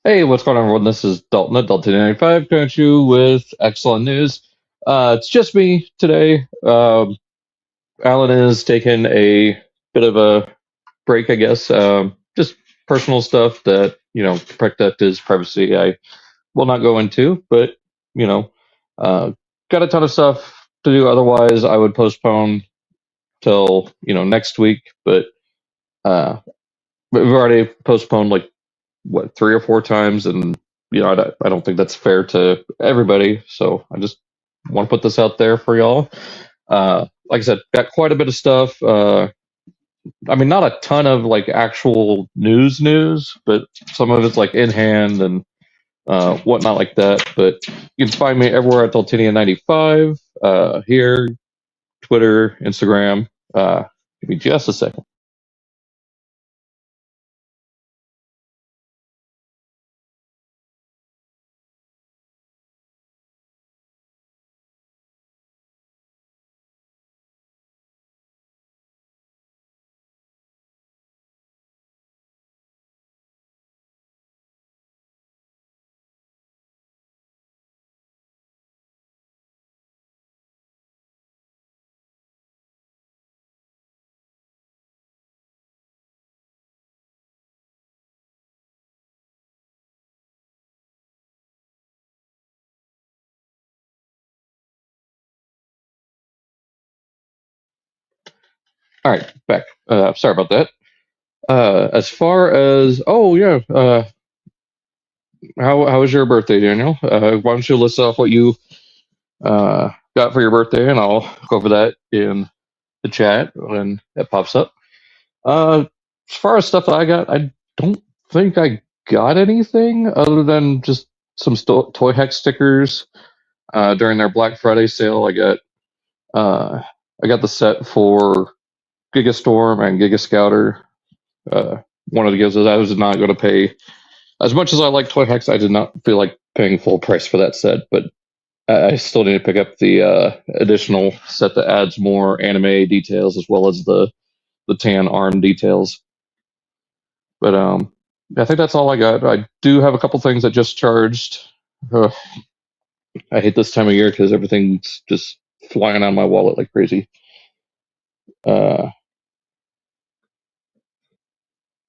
Hey, what's going on, everyone? This is Dalton at Dalton95 coming at you with excellent news. It's just me today. Alan is taking a bit of a break, I guess. Just personal stuff that, to protect his privacy, I will not go into, but, you know, uh, got a ton of stuff to do. Otherwise, I would postpone till, next week, but uh, we've already postponed like what 3 or 4 times, and I don't think that's fair to everybody. So I just want to put this out there for y'all. Like I said, got quite a bit of stuff. I mean, not a ton of like actual news, but some of it's like in hand and whatnot like that. But you can find me everywhere at Daltinian95, here, Twitter, Instagram. Give me just a second. All right, back. Sorry about that. As far as yeah, how was your birthday, Daniel? Why don't you list off what you got for your birthday, and I'll go over that in the chat when it pops up. As far as stuff that I got, I don't think I got anything other than just some toy hex stickers during their Black Friday sale. I got the set for Gigastorm and Gigascouter. One of the gifts I was not going to pay as much as I like toy hex. I did not feel like paying full price for that set, but I still need to pick up the additional set that adds more anime details as well as the tan arm details. But I think that's all I got. I do have a couple things that just charged. I hate this time of year because everything's just flying out of my wallet like crazy.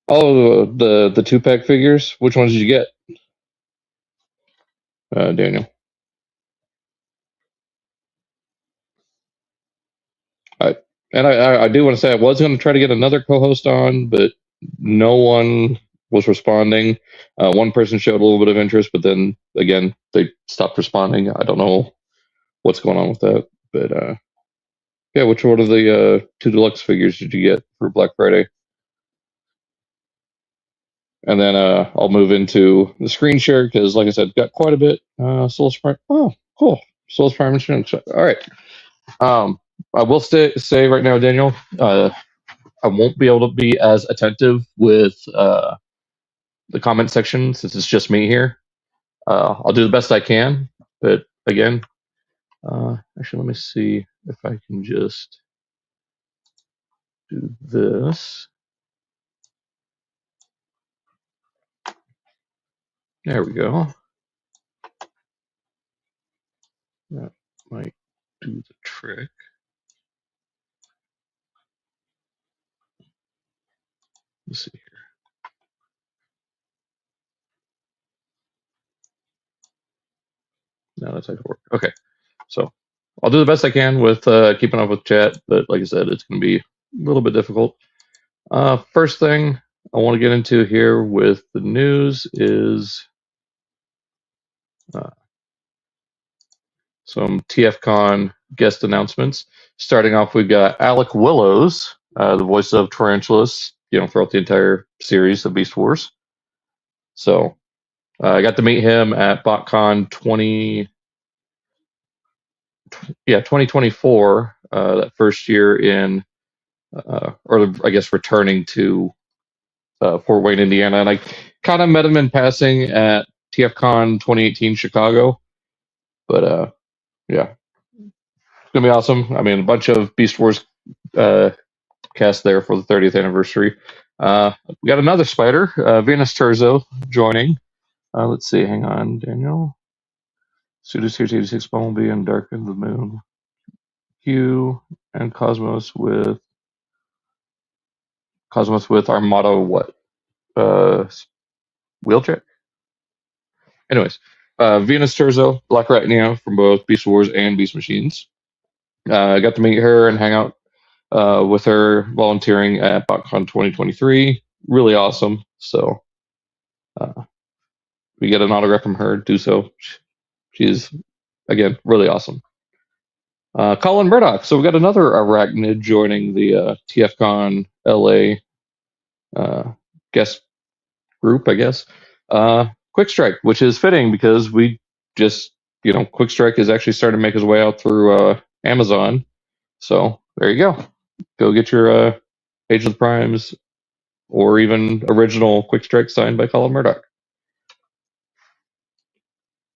Oh, the 2-pack figures. Which ones did you get, Daniel? I do want to say I was going to try to get another co-host on, but no one was responding. One person showed a little bit of interest, but then again they stopped responding. I don't know what's going on with that. But yeah, which one of the 2 deluxe figures did you get for Black Friday? And then I'll move into the screen share because, like I said, got quite a bit. Solus Prime. Oh, cool. Solus Prime insurance. All right. I will say right now, Daniel, I won't be able to be as attentive with the comment section since it's just me here. I'll do the best I can, but again, actually, let me see if I can just do this. There we go. That might do the trick. Let's see here. No, that's how it works. Okay, so I'll do the best I can with keeping up with chat, but like I said, it's going to be a little bit difficult. First thing I want to get into here with the news is some TFCon guest announcements. Starting off, we've got Alec Willows, the voice of Tarantulas, throughout the entire series of Beast Wars. So I got to meet him at BotCon 2024, that first year in, or I guess returning to Fort Wayne, Indiana. And I kind of met him in passing at TFCon 2018 Chicago. But yeah, it's going to be awesome. I mean, a bunch of Beast Wars cast there for the 30th anniversary. We got another spider, Venus Terzo, joining. Let's see. Hang on, Daniel. Pseudo Series 86 Bumblebee and Dark of the Moon. Q and Cosmos with Armada what? Wheeljack? Anyways, Venus Terzo, Blackarachnia from both Beast Wars and Beast Machines. I got to meet her and hang out with her volunteering at BotCon 2023. Really awesome. So we get an autograph from her, do so. She's, again, really awesome. Colin Murdock. So we got another arachnid joining the TFCon LA guest group, I guess. Quick Strike, which is fitting because we just, Quick Strike is actually starting to make his way out through Amazon. So there you go. Go get your Age of the Primes or even original Quick Strike signed by Colin Murdock.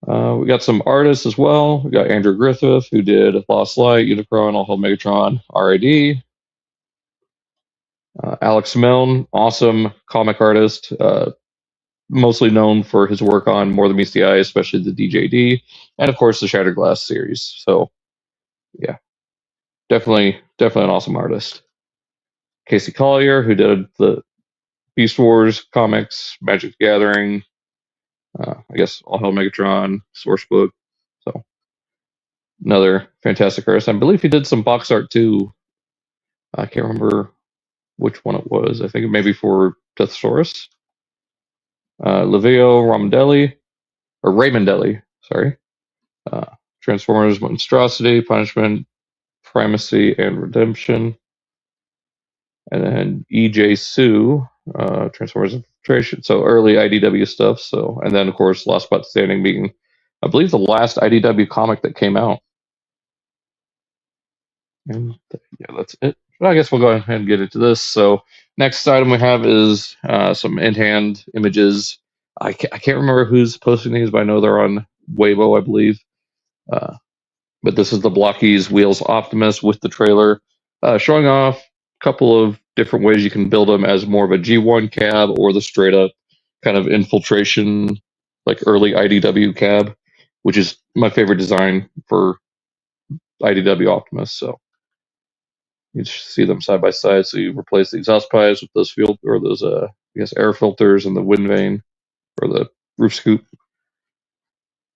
We got some artists as well. We got Andrew Griffith, who did Lost Light, Unicron, All Hail Megatron, RID. Alex Milne, awesome comic artist, mostly known for his work on More Than Meets the Eye, especially the DJD, and of course the Shattered Glass series. So, yeah, definitely an awesome artist. Casey Collier, who did the Beast Wars comics, Magic the Gathering, I guess All Hail Megatron, Source Book. So, another fantastic artist. I believe he did some box art too. I can't remember which one it was. I think maybe for Deathsaurus. Livio Ramondelli, sorry. Transformers, Monstrosity, Punishment, Primacy, and Redemption. And then E.J. Sue, Transformers Infiltration. So early IDW stuff. So, and then of course, Last Spot Standing being, I believe, the last IDW comic that came out. And yeah, that's it. But I guess we'll go ahead and get into this. So next item we have is some in-hand images. I can't remember who's posting these, but I know they're on Weibo, I believe. But this is the Blokees Wheels Optimus with the trailer, showing off a couple of different ways you can build them as more of a G1 cab or the straight up kind of infiltration, like early IDW cab, which is my favorite design for IDW Optimus. So you see them side by side. So you replace the exhaust pipes with those I guess air filters and the wind vane or the roof scoop.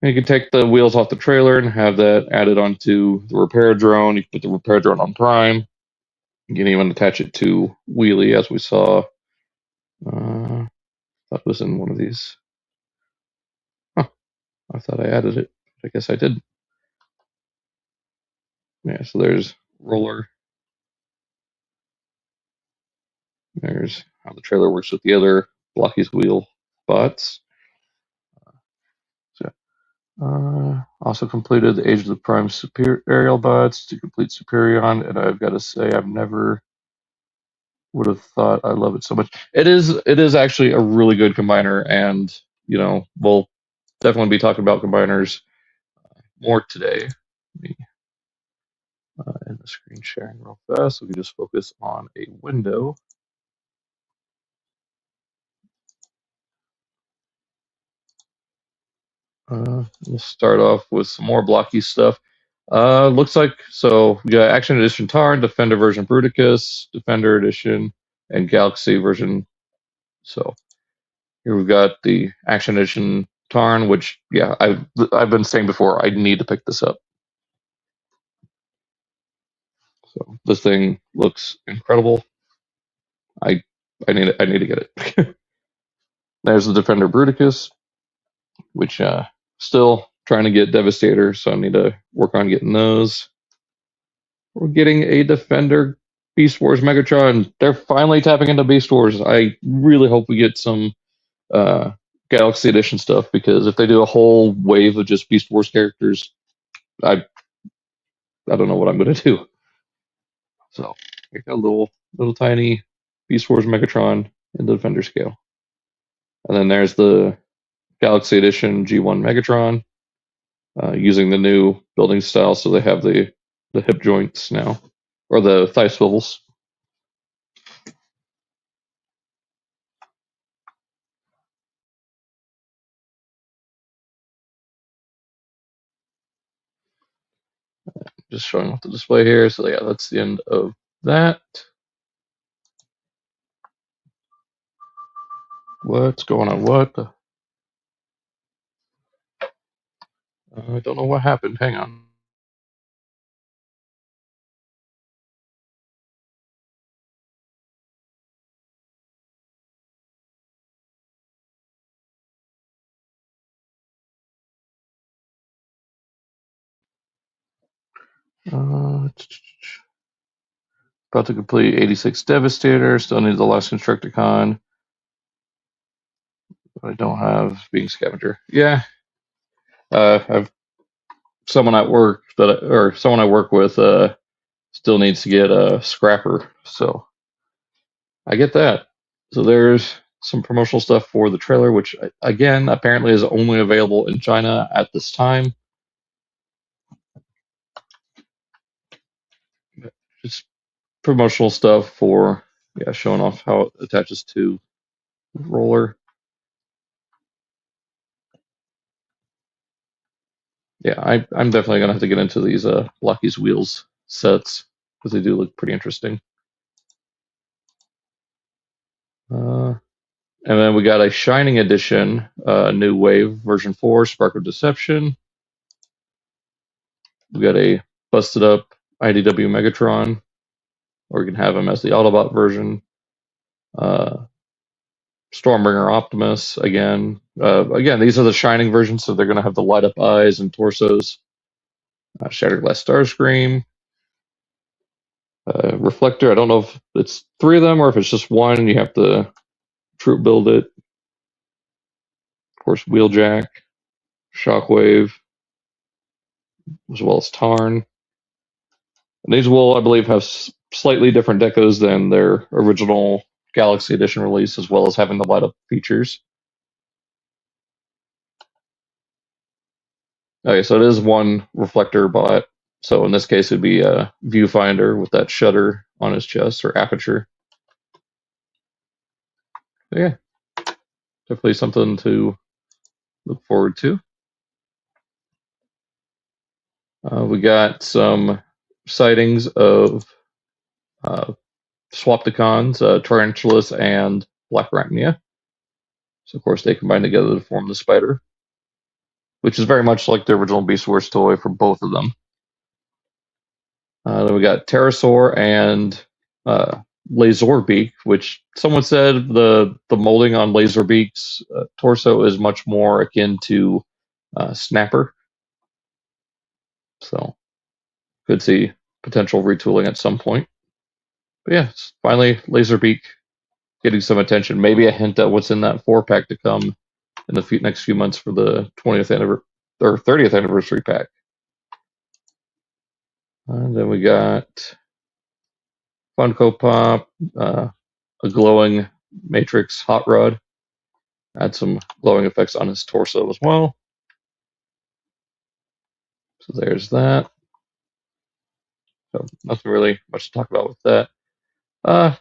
And you can take the wheels off the trailer and have that added onto the repair drone. You can put the repair drone on Prime. You can even attach it to Wheelie, as we saw. That was in one of these. Huh. I thought I added it. I guess I did. Yeah, so there's roller. There's how the trailer works with the other Blokees wheel bots. Also completed the Age of the Prime Super aerial bots to complete Superion, and I've got to say I've never would have thought I love it so much. It is actually a really good combiner, and we'll definitely be talking about combiners more today. Let me end the screen sharing real fast so we can just focus on a window. We'll start off with some more blocky stuff. Looks like, so we got Action Edition Tarn, Defender version Bruticus, Defender Edition, and Galaxy version. So here we've got the Action Edition Tarn, which, yeah, I've been saying before, I need to pick this up. So this thing looks incredible. I need to get it. There's the Defender Bruticus, which still trying to get Devastator, so I need to work on getting those. We're getting a Defender Beast Wars Megatron. They're finally tapping into Beast Wars. I really hope we get some Galaxy Edition stuff, because if they do a whole wave of just Beast Wars characters, I don't know what I'm going to do. So we got a little tiny Beast Wars Megatron in the Defender scale. And then there's the Galaxy Edition G1 Megatron, using the new building style, so they have the hip joints now, or the thigh swivels. just showing off the display here. So yeah, that's the end of that. What's going on? What? I don't know what happened. Hang on. About to complete 86 Devastator. Still need the last Constructicon. I don't have being Scavenger. Yeah. I've someone at work someone I work with still needs to get a Scrapper. So I get that. So there's some promotional stuff for the trailer, which again apparently is only available in China at this time. Just promotional stuff for showing off how it attaches to the roller. Yeah, I'm definitely gonna have to get into these Blokees wheels sets because they do look pretty interesting. And then we got a Shining Edition, New Wave version 4, Spark of Deception. We got a busted up IDW Megatron, or you can have him as the Autobot version. Stormbringer Optimus again. Again, these are the Shining versions, so they're going to have the light up eyes and torsos. Shattered Glass Starscream. Reflector, I don't know if it's 3 of them or if it's just one and you have to troop build it. Of course, Wheeljack, Shockwave, as well as Tarn. And these will, I believe, have slightly different decos than their original Galaxy Edition release, as well as having the light up features. Okay, so it is one reflector bot. So in this case, it'd be a viewfinder with that shutter on his chest, or aperture. So yeah, definitely something to look forward to. We got some sightings of Swapticons, Tarantulas and Blackarachnia. So of course they combine together to form the spider, which is very much like the original Beast Wars toy for both of them. Then we got Terrorsaur and Lazorbeak, which someone said the molding on Lazorbeak's torso is much more akin to Snapper. So could see potential retooling at some point. But yeah, finally Lazorbeak getting some attention. Maybe a hint at what's in that 4-pack to come in the next few months for the 20th anniversary or 30th anniversary pack. And then we got Funko Pop, a glowing Matrix Hot Rod. Add some glowing effects on his torso as well. So there's that. So nothing really much to talk about with that.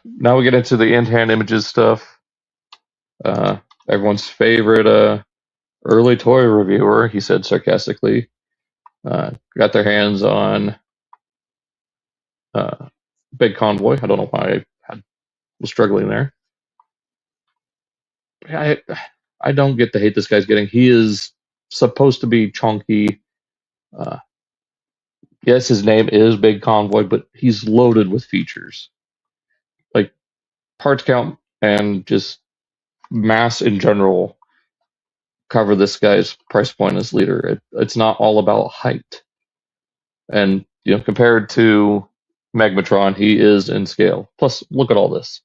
Now we get into the in-hand images stuff. Everyone's favorite early toy reviewer, he said sarcastically, got their hands on Big Convoy. I don't know why I was struggling there. I don't get the hate this guy's getting. He is supposed to be chunky. Yes, his name is Big Convoy, but he's loaded with features. Like parts count and just mass in general cover this guy's price point as leader. It's not all about height. And compared to Magmatron, he is in scale. Plus, look at all this.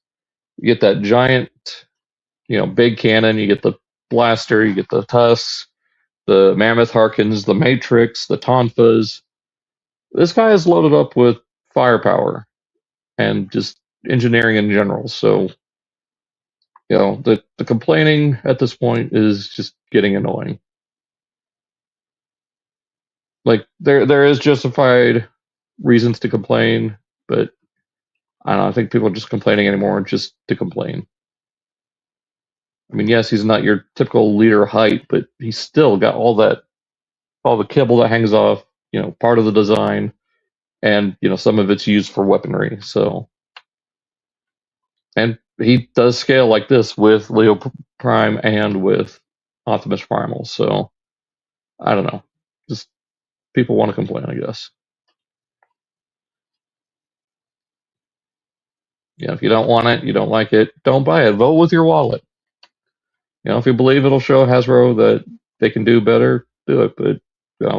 You get that giant, big cannon, you get the blaster, you get the tusks, the mammoth Harkins, the Matrix, the Tonfas. This guy is loaded up with firepower and just engineering in general. So, the complaining at this point is just getting annoying. Like there is justified reasons to complain, but I don't know, I think people are just complaining anymore just to complain. I mean, yes, he's not your typical leader height, but he's still got all the kibble that hangs off, part of the design. and some of it's used for weaponry. So, and he does scale like this with Leo Prime and with Optimus Primal. So I don't know, just people want to complain, I guess. If you don't want it, you don't like it, don't buy it. Vote with your wallet. If you believe it'll show Hasbro that they can do better, do it. But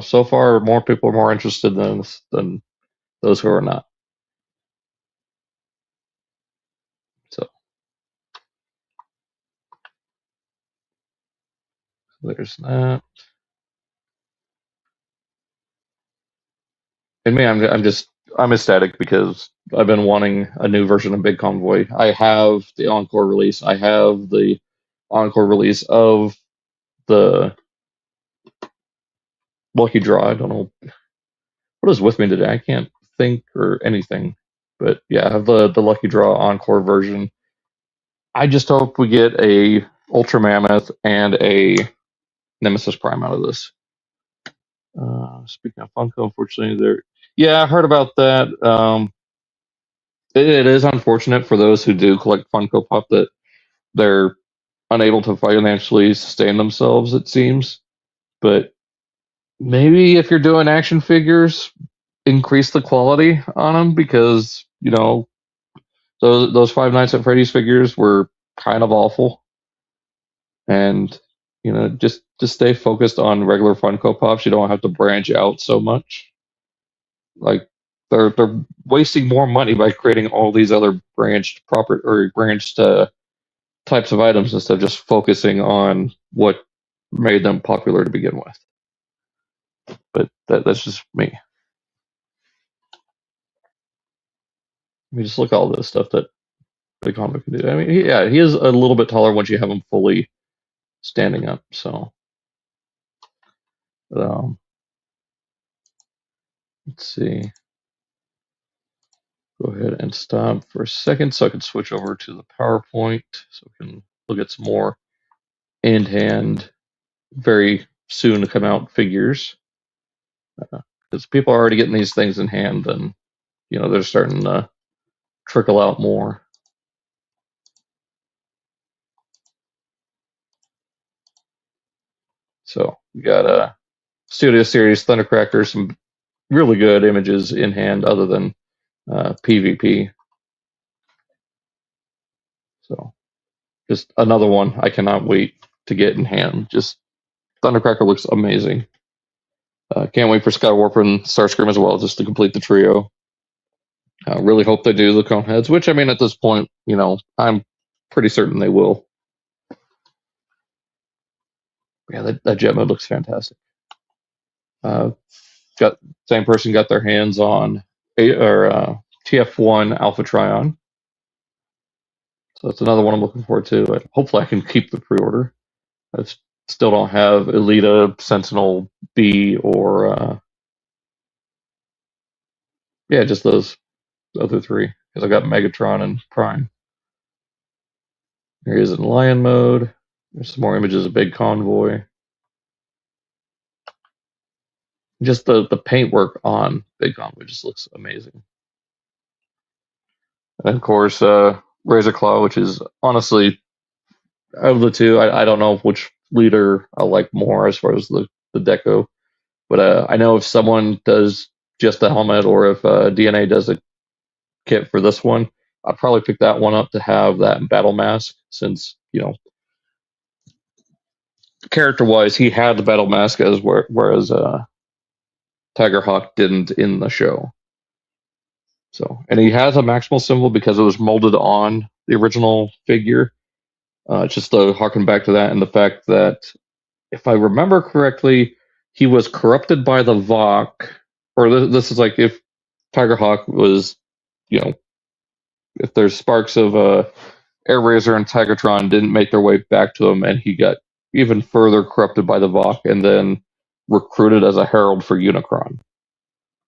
so far, more people are more interested than those who are not. So there's that. And me, I'm ecstatic because I've been wanting a new version of Big Convoy. I have the Encore release. I have the Encore release of the Lucky Draw. I don't know what is with me today. I can't think or anything. But yeah, I have the Lucky Draw Encore version. I just hope we get a Ultra Mammoth and a Nemesis Prime out of this. Speaking of Funko, unfortunately, yeah, I heard about that. It is unfortunate for those who do collect Funko Pop that they're unable to financially sustain themselves, it seems. But maybe if you're doing action figures, increase the quality on them, because those Five Nights at Freddy's figures were kind of awful. And just stay focused on regular Funko Pops. You don't have to branch out so much. Like they're wasting more money by creating all these other branched types of items instead of just focusing on what made them popular to begin with. But that's just me. I mean, just look at all this stuff that the comic can do. I mean, he is a little bit taller once you have him fully standing up. So, um, let's see. Go ahead and stop for a second so I can switch over to the PowerPoint so we can look at some more in hand, very soon to come out figures. Because people are already getting these things in hand, and they're starting to trickle out more. So we got a Studio Series Thundercracker, some really good images in hand other than PvP. So just another one I cannot wait to get in hand. Just Thundercracker looks amazing. Can't wait for Skywarp and Starscream as well, just to complete the trio. Really hope they do the cone heads, which, I mean, at this point, I'm pretty certain they will. Yeah, that jet mode looks fantastic. Same person got their hands on TF1 Alpha Trion. So that's another one I'm looking forward to. Hopefully I can keep the pre-order. I still don't have Elita, Sentinel B, or just those other three, because I got Megatron and Prime. Here he is in lion mode. There's some more images of Big Convoy. Just the paintwork on Big Convoy just looks amazing. And of course, Razor Claw, which is honestly, out of the two, I don't know which leader I like more as far as the deco. But I know if someone does just the helmet, or if DNA does a kit for this one, I'd probably pick that one up to have that battle mask, since character-wise he had the battle mask, whereas Tigerhawk didn't in the show. So, and he has a maximal symbol because it was molded on the original figure. Just to harken back to that, and the fact that, if I remember correctly, he was corrupted by the Vok, or this is like if Tigerhawk was, if there's sparks of Air Razor and Tigatron didn't make their way back to him, and he got even further corrupted by the Vok, and then recruited as a herald for Unicron.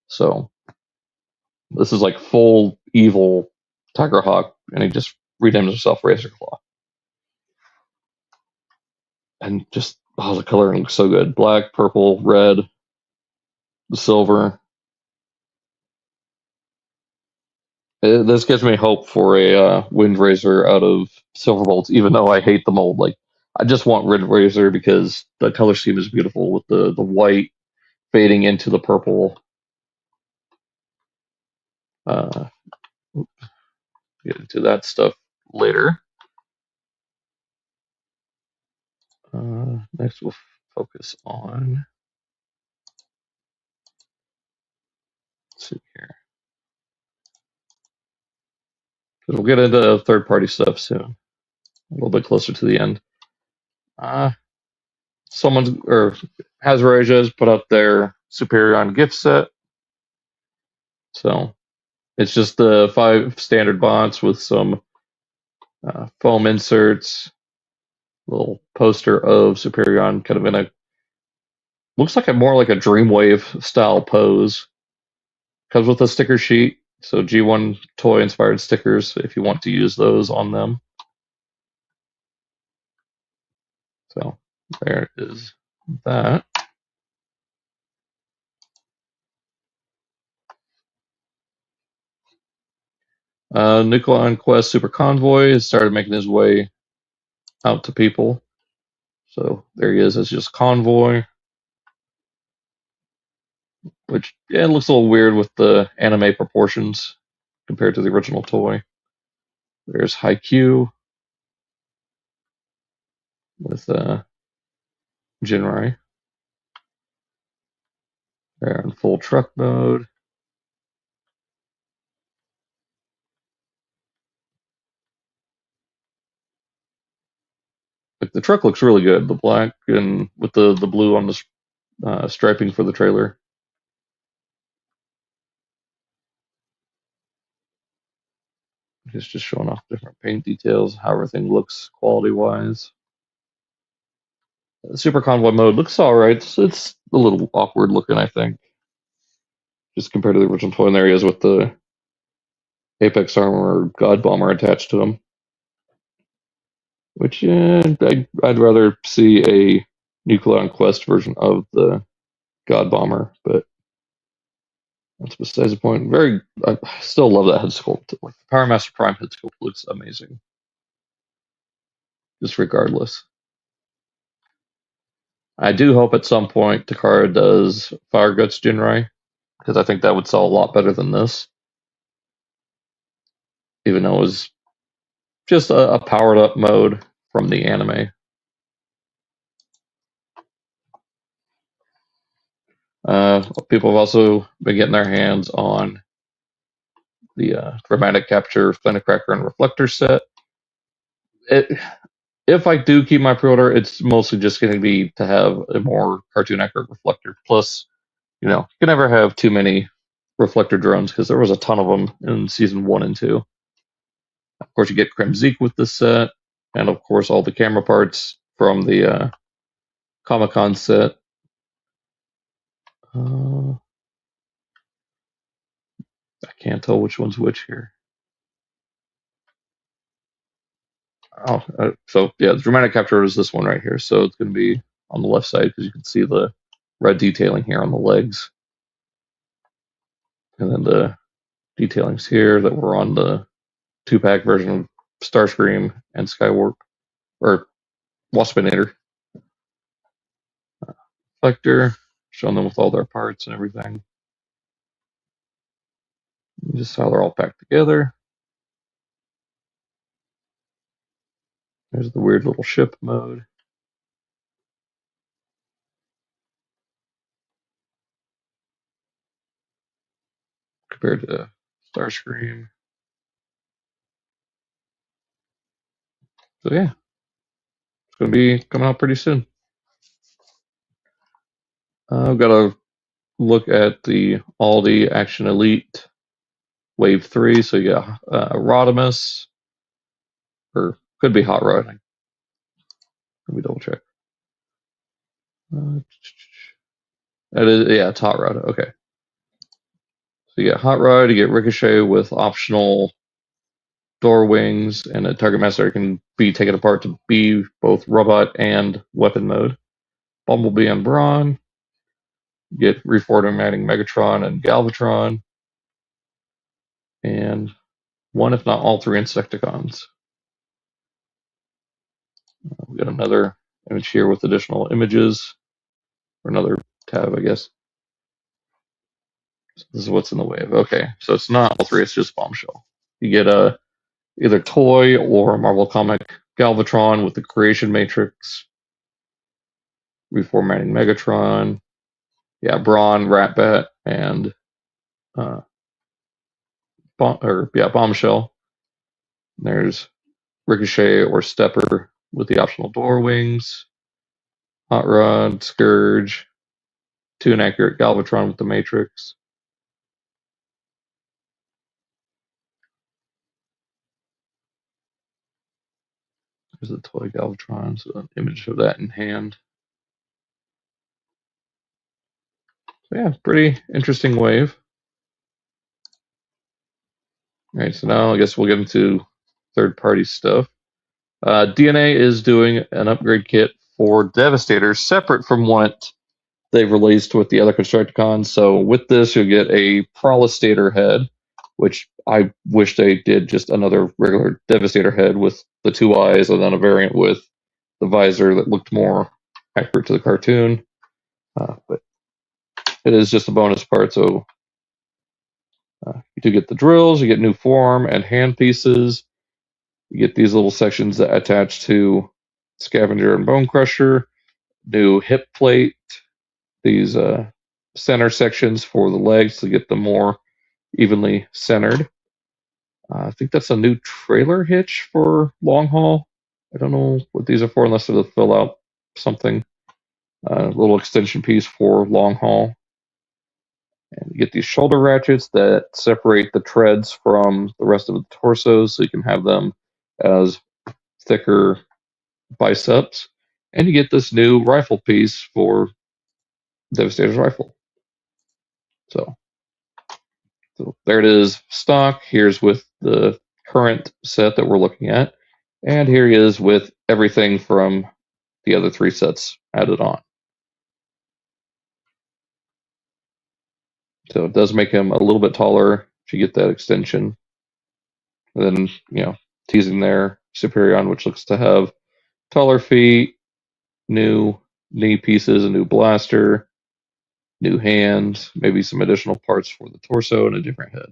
So this is like full evil Tigerhawk, and he just renamed himself Razor Claw. And just, the coloring looks so good. Black, purple, red, silver. This gives me hope for a Wind Razor out of Silverbolts, even though I hate the mold. Like, I just want Wind Razor because the color scheme is beautiful with the white fading into the purple. Get into that stuff later. Next, we'll focus on. Let's see here. We'll get into third-party stuff soon, a little bit closer to the end. Hasbro Asia has put up their Superion gift set. So it's just the 5 standard bots with some foam inserts, little poster of Superion kind of in a, looks like more like a Dreamwave style pose. Comes with a sticker sheet, so G1 toy inspired stickers if you want to use those on them. So there is that. Nucleon Quest Super Convoy has started making his way out to people. So there he is as just Convoy, which, yeah, it looks a little weird with the anime proportions compared to the original toy. There's Haikyuu with Jinrai. They're in full truck mode. Like, the truck looks really good. The black and with the blue on the striping for the trailer. It's just showing off different paint details, how everything looks quality-wise. The Super Convoy mode looks alright. It's a little awkward looking, I think, just compared to the original toy. And there he is with the Apex Armor God Bomber attached to him. Which, I'd rather see a Nucleon Quest version of the God Bomber, but that's besides the point. I still love that head sculpt. Like, the Power Master Prime head sculpt looks amazing. Just regardless. I do hope at some point Takara does Fire Guts Jinrai, because I think that would sell a lot better than this. Even though it was just a powered up mode from the anime. People have also been getting their hands on the Dramatic Capture Thundercracker and Reflector set. If I do keep my pre-order, it's mostly just going to be to have a more cartoon accurate reflector. Plus, you can never have too many reflector drones because there was a ton of them in season 1 and 2. Of course, you get Kremzeek with this set, and of course all the camera parts from the Comic-Con set. I can't tell which one's which here. So yeah, the Dramatic Capture is this one right here. So it's going to be on the left side because you can see the red detailing here on the legs. And then the detailings here that were on the 2-pack version of Starscream and Skywarp, or Waspinator. Reflector, showing them with all their parts and everything. Just how they're all packed together. There's the weird little ship mode. Compared to Starscream. So yeah, it's going to be coming out pretty soon. I've got to look at the Aldi Action Elite Wave 3. So yeah, Rodimus, or could be Hot Rod. Let me double check. It's Hot Rod. Okay. So you get Hot Rod, you get Ricochet with optional door wings, and a target master can be taken apart to be both robot and weapon mode. Bumblebee and Brawn. You get reformatting Megatron and Galvatron. And one, if not all three Insecticons. We've got another image here with additional images, or another tab, I guess. So this is what's in the wave. Okay, so it's not all three, it's just Bombshell. You get a either toy or Marvel comic Galvatron with the Creation Matrix, reformatting Megatron, Brawn, Ratbat, and Bombshell. There's Ricochet or Stepper with the optional door wings, Hot Rod, Scourge, 2 inaccurate Galvatron with the Matrix. There's a toy Galvatron, so an image of that in hand. So yeah, pretty interesting wave. All right, so now I guess we'll get into third-party stuff. DNA is doing an upgrade kit for Devastator, separate from what they've released with the other Constructicons. So with this, you'll get a Prolistator head, which I wish they did just another regular Devastator head with the 2 eyes, and then a variant with the visor that looked more accurate to the cartoon. But it is just a bonus part, so you do get the drills, you get new form and hand pieces. You get these little sections that attach to Scavenger and Bone Crusher, new hip plate, these center sections for the legs to get them more evenly centered. I think that's a new trailer hitch for long haul. I don't know what these are for unless they'll fill out something. A little extension piece for long haul. And you get these shoulder ratchets that separate the treads from the rest of the torso so you can have them as thicker biceps. And you get this new rifle piece for Devastator's rifle. So there it is, stock. Here's with the current set that we're looking at. And here he is with everything from the other 3 sets added on. So it does make him a little bit taller if you get that extension. And then, teasing there, Superion, which looks to have taller feet, new knee pieces, a new blaster, new hands, maybe some additional parts for the torso, and a different head.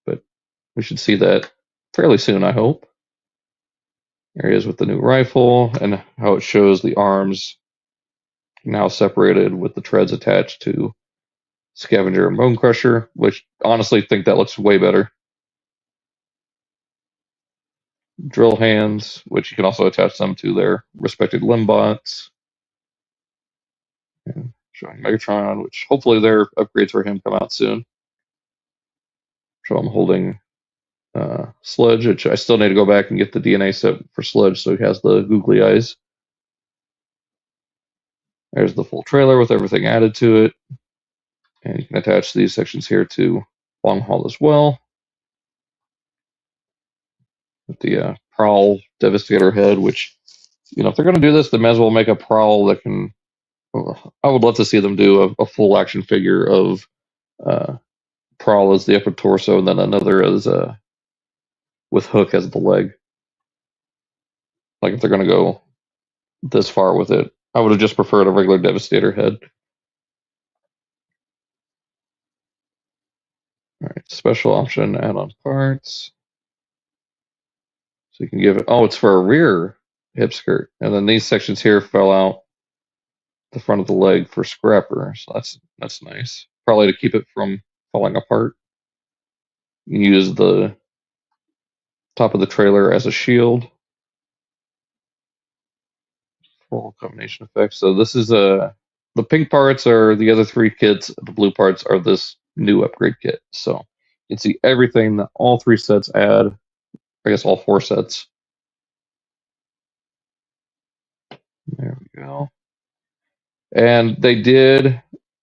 But we should see that fairly soon, I hope. There he is with the new rifle and how it shows the arms now separated with the treads attached to Scavenger and Bone Crusher, which honestly think that looks way better. Drill hands, which you can also attach them to their respected limbots. And showing Megatron, which hopefully their upgrades for him come out soon. So I'm holding Sludge, which I still need to go back and get the DNA set for Sludge so he has the googly eyes. There's the full trailer with everything added to it. And you can attach these sections here to long haul as well. With the Prowl Devastator head, which, if they're going to do this, they may as well make a Prowl that can. I would love to see them do a full action figure of Prowl as the upper torso, and then another as with Hook as the leg. Like if they're going to go this far with it, I would have just preferred a regular Devastator head. All right, special option add-on parts. So you can give it. Oh, it's for a rear hip skirt, and then these sections here fell out the front of the leg for Scrapper. So that's nice. Probably to keep it from falling apart. You can use the top of the trailer as a shield. Full combination effects. So this is the pink parts are the other 3 kits. The blue parts are this new upgrade kit. So you can see everything that all 3 sets add. I guess all 4 sets. There we go. And they did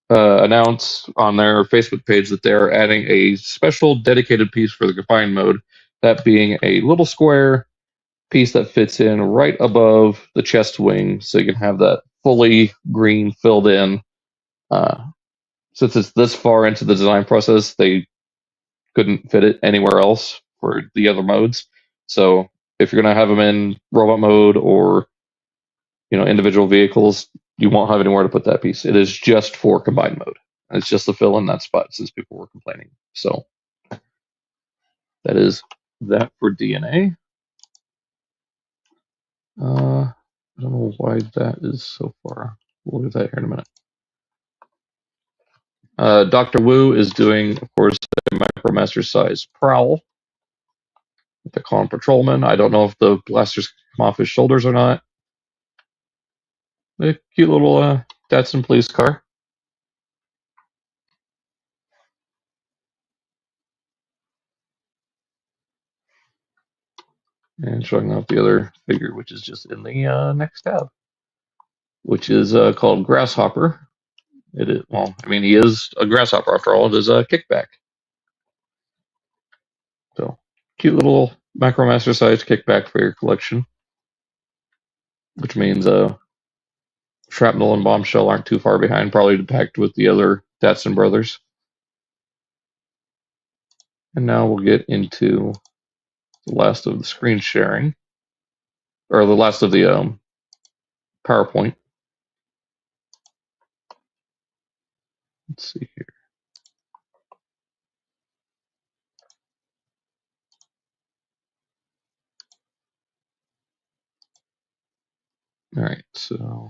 announce on their Facebook page that they're adding a special dedicated piece for the combined mode, that being a little square piece that fits in right above the chest wing, so you can have that fully green filled in. Since it's this far into the design process, they couldn't fit it anywhere else for the other modes. So if you're going to have them in robot mode or individual vehicles, you won't have anywhere to put that piece. It is just for combined mode. And it's just to fill in that spot since people were complaining. So that is that for DNA. I don't know why that is so far. We'll look at that here in a minute. Dr. Wu is doing, of course, a Micromaster size prowl. They call him Patrolman. I don't know if the blasters come off his shoulders or not. A cute little Datsun police car. And showing off the other figure, which is just in the next tab, which is called Grasshopper. It is, well, I mean, he is a grasshopper after all. It is a kickback. So, cute little Micromaster sized kickback for your collection, which means Shrapnel and Bombshell aren't too far behind, probably packed with the other Datsun brothers. And now we'll get into the last of the screen sharing, or the last of the PowerPoint. Let's see here. All right, so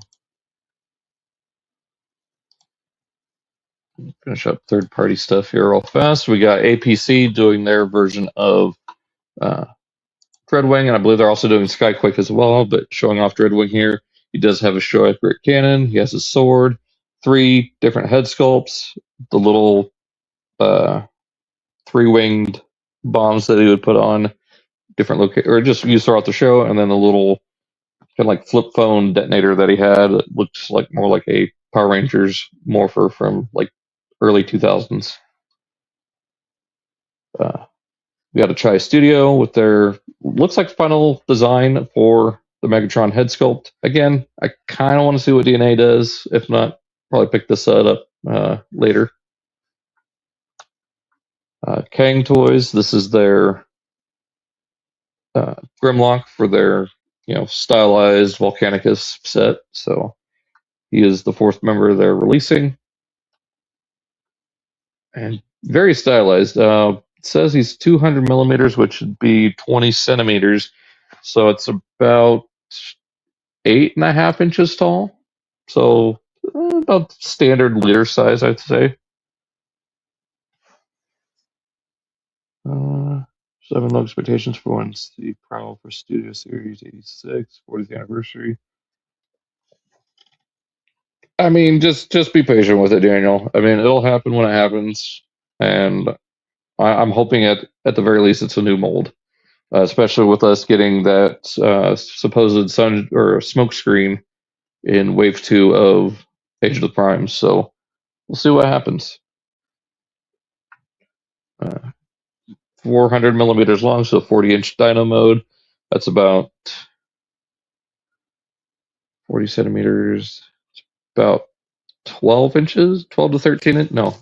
finish up third-party stuff here real fast. We got APC doing their version of Dreadwing, and I believe they're also doing Skyquake as well, but showing off Dreadwing here. He does have a show-accurate cannon. He has his sword, 3 different head sculpts, the little 3-winged bombs that he would put on different locations, or just use throughout the show, and then the little kind of like flip phone detonator that he had. It looks like more like a Power Rangers morpher from like early 2000s. We got a Chai Studio with their looks like final design for the Megatron head sculpt. Again, I kind of want to see what DNA does. If not, probably pick this up later. Kang Toys. This is their Grimlock for their stylized Volcanicus set. So he is the 4th member they're releasing, and very stylized. It says he's 200 millimeters, which would be 20 centimeters. So it's about 8.5 inches tall. So about standard liter size, I'd say. 7 low expectations for once the Prowl for Studio Series 86, 40th anniversary. I mean, just be patient with it, Daniel. I mean, it'll happen when it happens, and I'm hoping at the very least it's a new mold, especially with us getting that supposed sun or smoke screen in Wave 2 of Age of the Primes. So we'll see what happens. 400 millimeters long, so 40-inch dyno mode. That's about 40 centimeters. About 12 inches, 12 to 13 inches. No,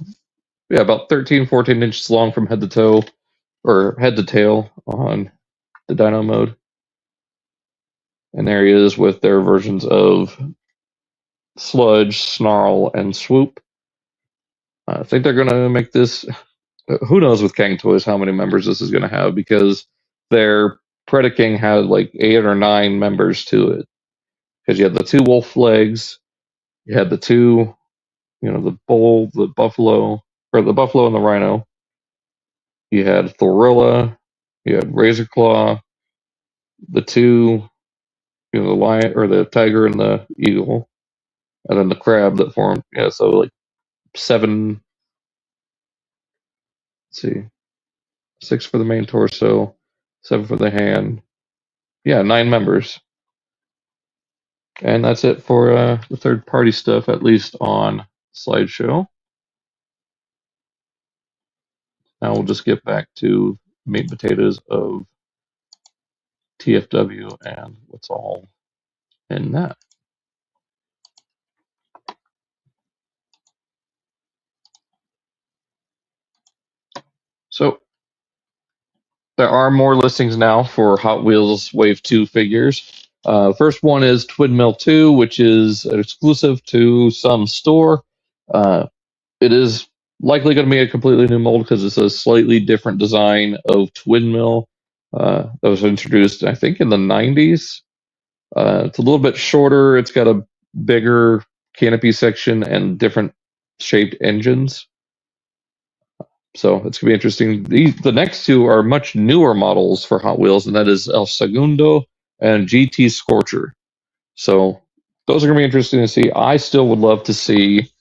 yeah, about 13, 14 inches long from head to toe, or head to tail on the dyno mode. And there he is with their versions of Sludge, Snarl, and Swoop. I think they're going to make this. Who knows with Kang Toys how many members this is going to have, because their Predaking had like 8 or 9 members to it. Because you had the 2 wolf legs, you had the 2, the bull, the buffalo, or the buffalo and the rhino. You had Thorilla, you had Razorclaw, the 2, the lion or the tiger and the eagle, and then the crab that formed. Yeah, so like 7. Let's see, 6 for the main torso, 7 for the hand. Yeah, 9 members. And that's it for the third-party stuff, at least on Slideshow. Now we'll just get back to meat and potatoes of TFW and what's all in that. So there are more listings now for Hot Wheels Wave 2 figures. First one is Twin Mill 2, which is exclusive to some store. It is likely going to be a completely new mold because it's a slightly different design of Twin Mill that was introduced, I think, in the 90s. It's a little bit shorter. It's got a bigger canopy section and different shaped engines. So it's going to be interesting. The next two are much newer models for Hot Wheels, and that is El Segundo and GT Scorcher. So those are going to be interesting to see. I still would love to see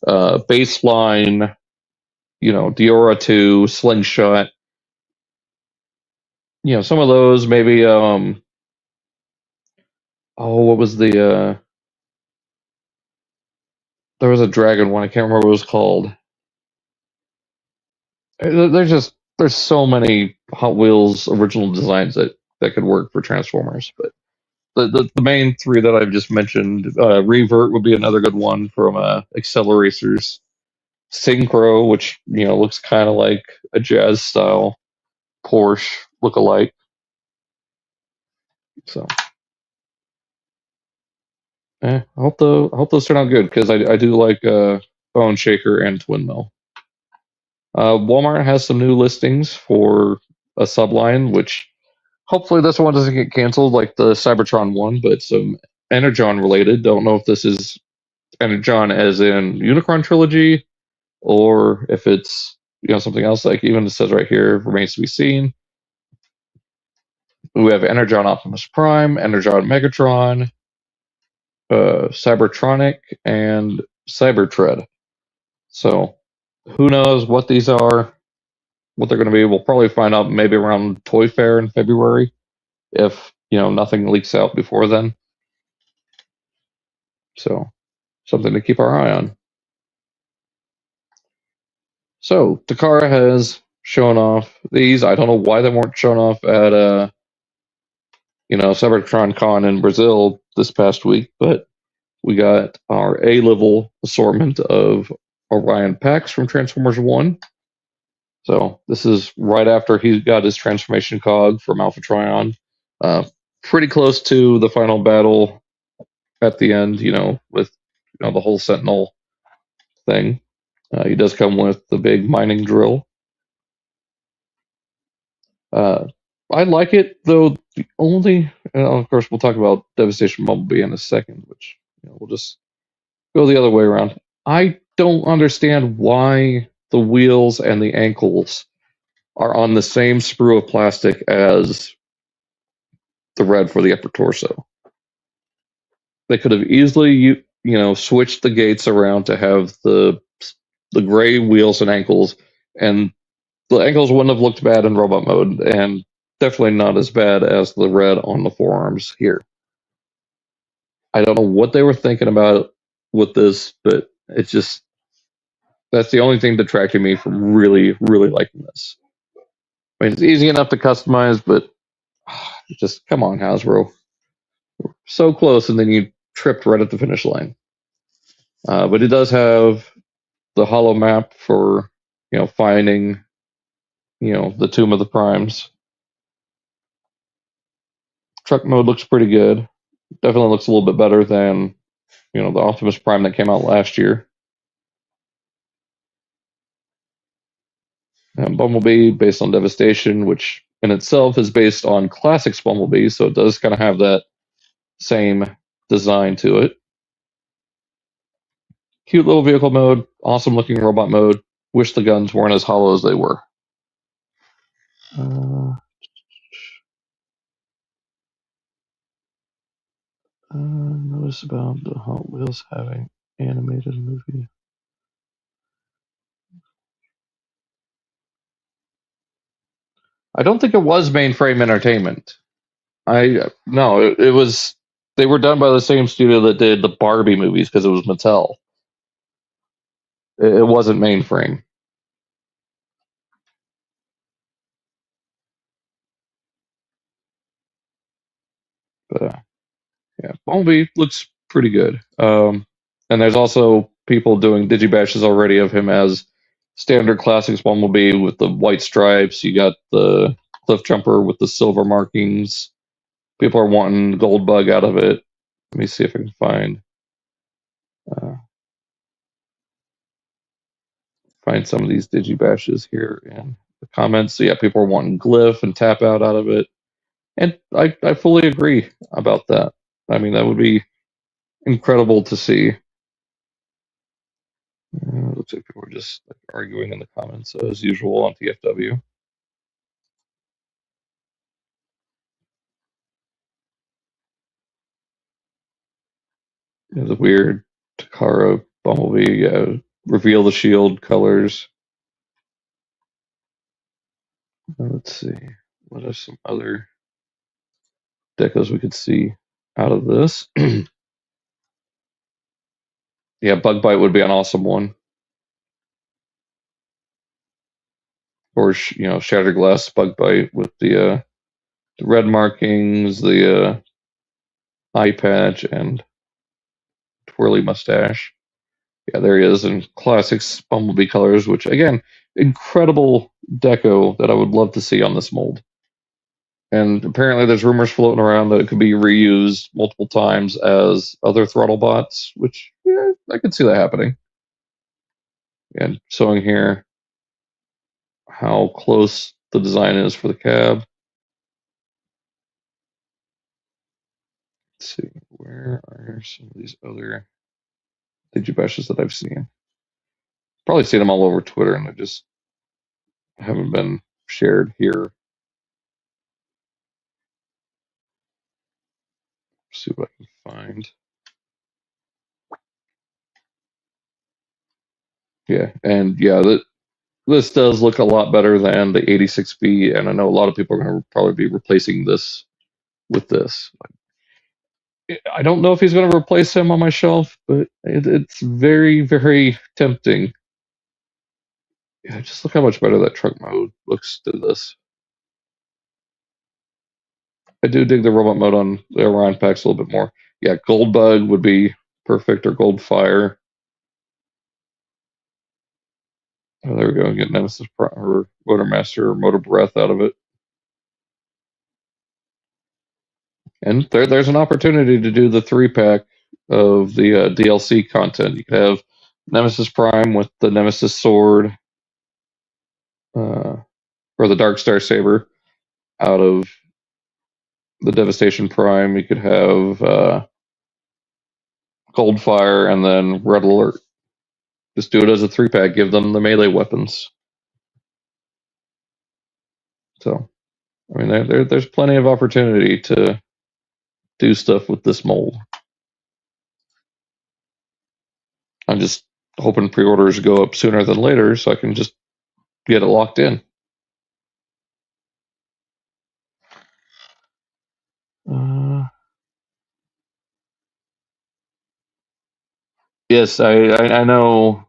baseline, Diora 2, Slingshot. Some of those maybe. What was the? There was a dragon one. I can't remember what it was called. There's so many Hot Wheels original designs that could work for Transformers, but the main three that I've just mentioned, Revert would be another good one from Acceleracers. Synchro, which looks kind of like a jazz style Porsche look-alike. So, I hope those turn out good because I do like Bone Shaker and Twin Mill. Walmart has some new listings for a subline, which hopefully this one doesn't get canceled like the Cybertron one, but some Energon related. Don't know if this is Energon as in Unicron Trilogy or if it's something else. Like even it says right here, remains to be seen. We have Energon Optimus Prime, Energon Megatron, Cybertronic, and Cybertread. So who knows what these are, what they're going to be. We'll probably find out maybe around Toy Fair in February if nothing leaks out before then. So something to keep our eye on. So Takara has shown off these. I don't know why they weren't shown off at Cybertron Con in Brazil this past week, but we got our A-level assortment of Orion packs from Transformers 1. So this is right after he got his transformation cog from Alpha Trion. Pretty close to the final battle at the end, with the whole Sentinel thing. He does come with the big mining drill. I like it, though the only, of course, we'll talk about Devastation Bumblebee in a second, which we'll just go the other way around. I don't understand why the wheels and the ankles are on the same sprue of plastic as the red for the upper torso. They could have easily, switched the gates around to have the gray wheels and ankles, and the ankles wouldn't have looked bad in robot mode, and definitely not as bad as the red on the forearms here. I don't know what they were thinking about with this, but it's just, that's the only thing detracting me from really, really liking this. I mean, it's easy enough to customize, but just come on, Hasbro. So close, and then you tripped right at the finish line. But it does have the hollow map for, finding, the Tomb of the Primes. Truck mode looks pretty good. Definitely looks a little bit better than, the Optimus Prime that came out last year. And Bumblebee, based on Devastation, which in itself is based on Classics Bumblebee, so it does kind of have that same design to it. Cute little vehicle mode, awesome looking robot mode. Wish the guns weren't as hollow as they were. Notice about the Hot Wheels having animated movie. I don't think it was Mainframe Entertainment. No, it was. They were done by the same studio that did the Barbie movies because it was Mattel. It wasn't Mainframe. But yeah, Bumblebee looks pretty good. And there's also people doing digibashes already of him as standard Classics Bumblebee with the white stripes. You got the Cliff Jumper with the silver markings. People are wanting Gold Bug out of it. Let me see if I can find some of these Digibashes here in the comments. So yeah, people are wanting Glyph and Tap Out of it. And I fully agree about that. I mean, that would be incredible to see. Looks like people are just like, arguing in the comments as usual on TFW. The weird Takara Bumblebee, reveal the shield colors. Let's see. What are some other decos we could see out of this? Yeah, Bug Bite would be an awesome one. Or Shattered Glass Bug Bite with the red markings, the eye patch, and twirly mustache. Yeah, there he is in classics Bumblebee colors, which again, incredible deco that I would love to see on this mold. And apparently there's rumors floating around that it could be reused multiple times as other throttle bots, which I could see that happening. And showing here how close the design is for the cab. Let's see, where are some of these other Digibashes that I've seen? Probably seen them all over Twitter, and they just haven't been shared here. See what I can find. Yeah, and yeah, this does look a lot better than the 86B, and I know a lot of people are going to probably be replacing this with this. I don't know if he's going to replace him on my shelf, but it's very, very tempting. Yeah, just look how much better that truck mode looks to this. I do dig the robot mode on the Orion packs a little bit more. Yeah, Gold Bug would be perfect, or Gold Fire. Oh, there we go. Get Nemesis or Motormaster or Motor Breath out of it. And there's an opportunity to do the 3-pack of the DLC content. You could have Nemesis Prime with the Nemesis Sword, or the Dark Star Saber out of the Devastation Prime. You could have Cold Fire and then Red Alert. Just do it as a 3-pack. Give them the melee weapons. So, I mean, there's plenty of opportunity to do stuff with this mold. I'm just hoping pre-orders go up sooner than later so I can just get it locked in. Yes, I know,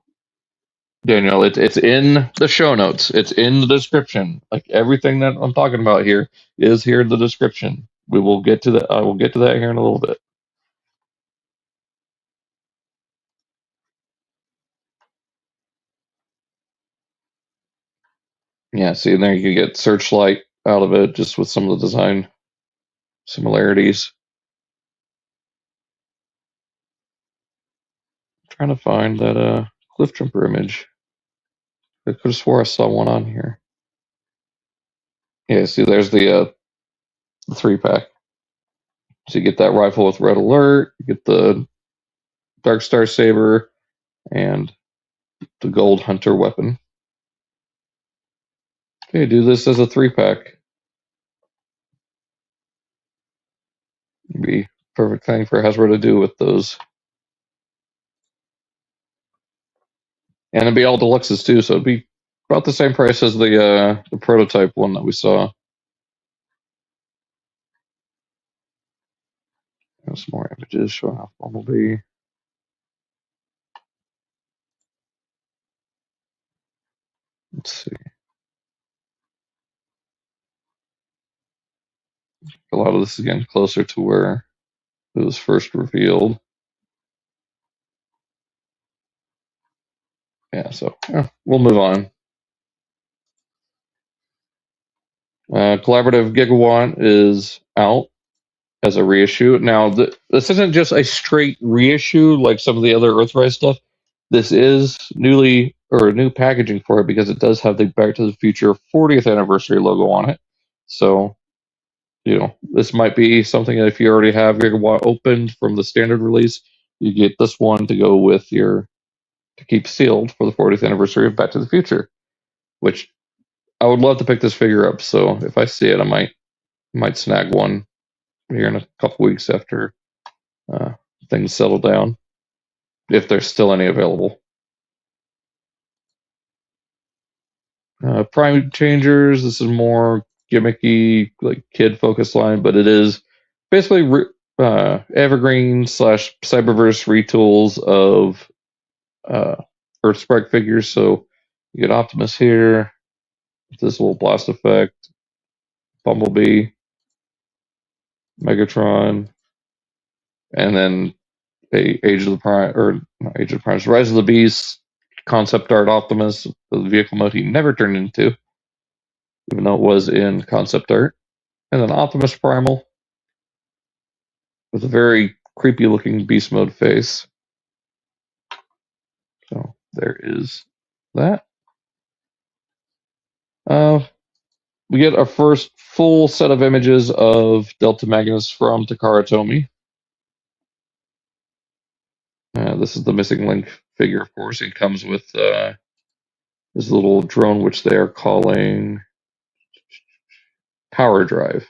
Daniel. It's in the show notes. It's in the description. Like everything that I'm talking about here is here in the description. We will get to that. I will get to that here in a little bit. Yeah, see, and there you get Searchlight out of it just with some of the design similarities. I'm trying to find that Cliff Jumper image. I could have swore I saw one on here. Yeah, see, there's the 3-pack. So you get that rifle with Red Alert, you get the Dark Star Saber, and the Gold Hunter weapon. Okay, do this as a 3-pack. Be perfect thing for Hasbro to do with those. And it'd be all deluxes too, so it'd be about the same price as the prototype one that we saw. Some more images showing off Bumblebee. Let's see. A lot of this is getting closer to where it was first revealed. Yeah, so we'll move on. Collaborative Gigawatt is out as a reissue. Now, this isn't just a straight reissue like some of the other Earthrise stuff. This is new packaging for it because it does have the Back to the Future 40th anniversary logo on it. So, this might be something that if you already have Gigawatt opened from the standard release, you get this one to go with to keep sealed for the 40th anniversary of Back to the Future, which I would love to pick this figure up. So if I see it, I might snag one here in a couple weeks after things settle down, if there's still any available. Prime Changers, this is more gimmicky, like kid-focused line, but it is basically Evergreen / Cyberverse retools of Earthspark figures. So you get Optimus here, with this little blast effect, Bumblebee, Megatron, and then Age of the Prime, or not Age of the Prime, Rise of the Beast, concept art Optimus, the vehicle mode he never turned into, even though it was in concept art. And then Optimus Primal, with a very creepy looking beast mode face. So there is that. We get our first full set of images of Delta Magnus from Takara Tomy. This is the missing link figure, of course. It comes with this little drone, which they are calling Power Drive.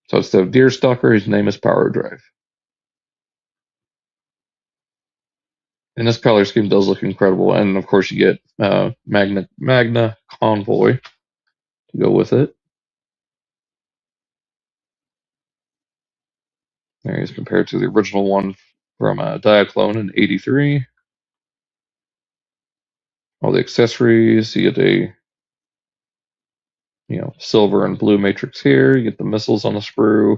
So instead of Deerstalker, his name is Power Drive. And this color scheme does look incredible. And of course, you get Magna Convoy to go with it. There he is compared to the original one from Diaclone in '83. All the accessories, you get a silver and blue matrix here. You get the missiles on the sprue.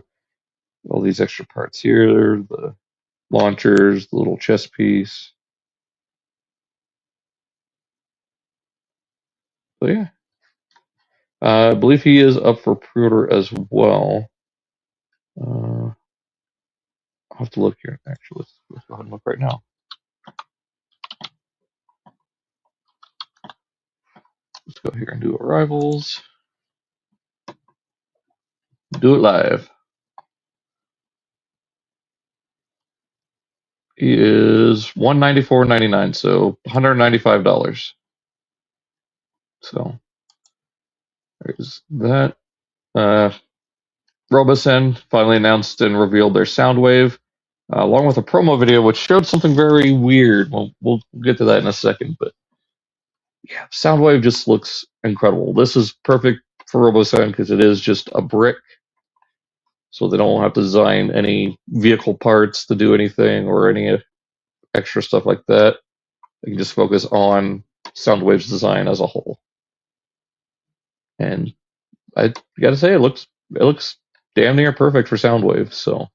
All these extra parts here, the launchers, the little chest piece. So yeah, I believe he is up for pre-order as well. I'll have to look here. Actually, let's go ahead and look right now. Let's go here and do arrivals. Do it live. He is $194.99, so $195. So there's that. Robosen finally announced and revealed their Soundwave, along with a promo video which showed something very weird. We'll get to that in a second, but yeah, Soundwave just looks incredible. This is perfect for Robosen because it is just a brick, so they don't have to design any vehicle parts to do anything or any extra stuff like that. They can just focus on Soundwave's design as a whole. And I gotta say, it looks damn near perfect for Soundwave. So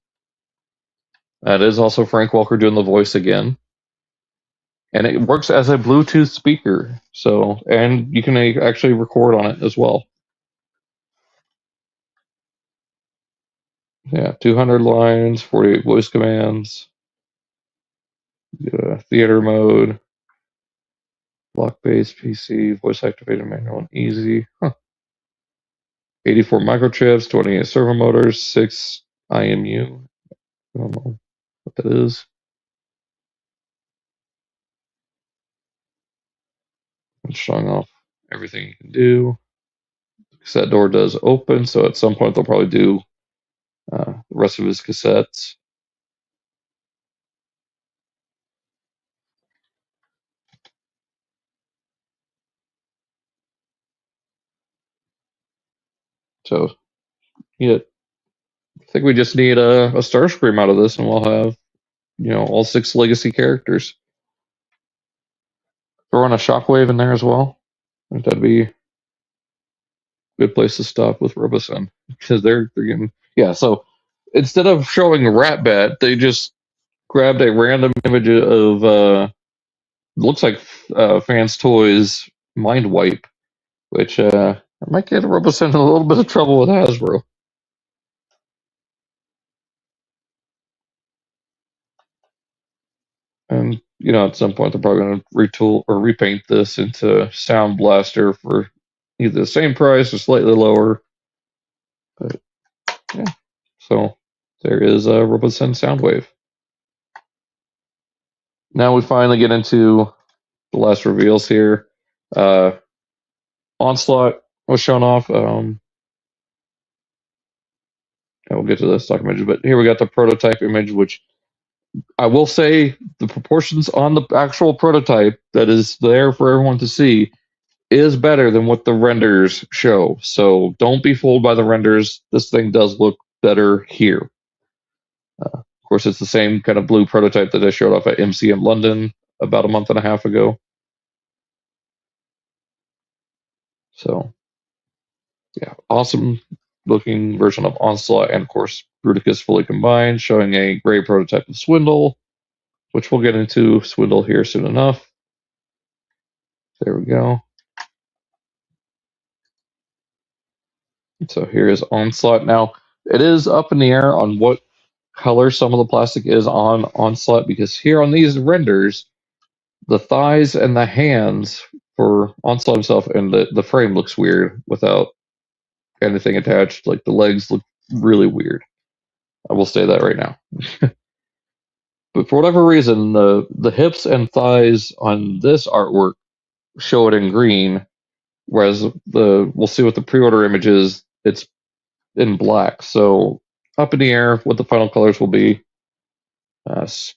that is also Frank Welker doing the voice again, and it works as a Bluetooth speaker. So, and you can actually record on it as well. Yeah, 200 lines, 48 voice commands, theater mode, block-based PC, voice-activated manual and easy. 84 microchips, 28 servo motors, 6 IMU. I don't know what that is. It's showing off everything you can do. The cassette door does open, so at some point they'll probably do the rest of his cassettes. So, yeah, I think we just need a Starscream out of this, and we'll have, all 6 legacy characters. Throw in a Shockwave in there as well. I think that'd be a good place to stop with Robosen, because they're getting, yeah. So instead of showing Ratbat, they just grabbed a random image of looks like Fans Toys Mind Wipe, which I might get Robosen in a little bit of trouble with Hasbro. And, at some point they're probably going to retool or repaint this into Sound Blaster for either the same price or slightly lower. But, yeah. So, there is a Robosen Soundwave. Now we finally get into the last reveals here. Onslaught was shown off. We'll get to the stock image, but here we got the prototype image, which I will say the proportions on the actual prototype that is there for everyone to see is better than what the renders show. So don't be fooled by the renders. This thing does look better here. Of course, it's the same kind of blue prototype that I showed off at MCM London about a month and a half ago. So, yeah, awesome looking version of Onslaught, and of course, Bruticus fully combined, showing a gray prototype of Swindle, which we'll get into Swindle here soon enough. There we go. So here is Onslaught. Now, it is up in the air on what color some of the plastic is on Onslaught, because here on these renders, the thighs and the hands for Onslaught himself and the frame looks weird without anything attached. Like the legs look really weird. I will say that right now. But for whatever reason, the hips and thighs on this artwork show it in green, whereas we'll see with the pre-order images, it's in black. So up in the air what the final colors will be.